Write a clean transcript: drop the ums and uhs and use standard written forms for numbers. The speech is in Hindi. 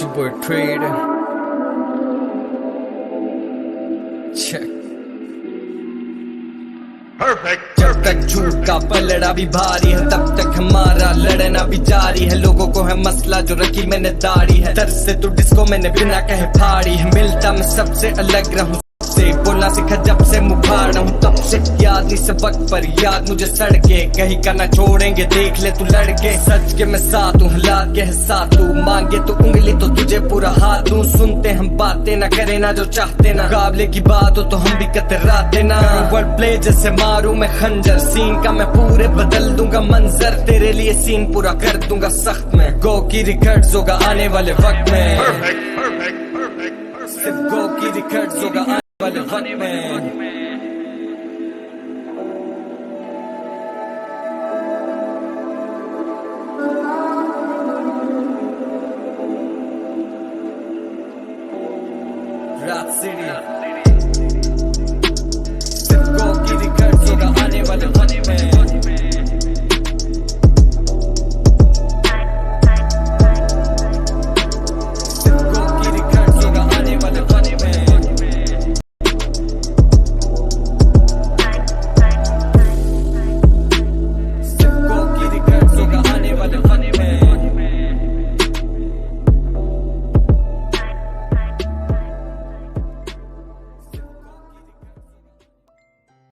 your boy Trader. Check. जब तक झूठ का पलड़ा भी भारी है तब तक हमारा लड़ना भी जारी है। लोगों को है मसला जो रखी मैंने दाढ़ी है, दर्द से तो डिस्को मैंने बिना कहे फाड़ी है। मिलता मैं सबसे अलग रहूं, से बोलना सीखा जब से मुखाड़ा हूँ तब से। याद नहीं सब वक्त पर याद मुझे सड़के, कहीं का ना छोड़ेंगे देख ले तू लड़के। सच के मैं साथ हूँ हालात के है साथ तू, मांगे तो उंगली तो तुझे पूरा हाथ दूं। सुनते हम बातें ना करे ना जो चाहते ना, मुकाबले की बात हो तो हम भी कतराते ना। वर्ड प्ले जैसे मारूं मैं खंजर, सीन का मैं पूरे बदल दूंगा मंजर। तेरे लिए सीन पूरा कर दूंगा सख्त में, गो की रिकॉर्ड्स होगा आने वाले वक्त में। सिर्फ गो की रिकॉर्ड्स होगा आने वाले वक्त में। रात सिटी सिर्फ गो की रिकॉर्ड्स होगा आने वाले वक्त में।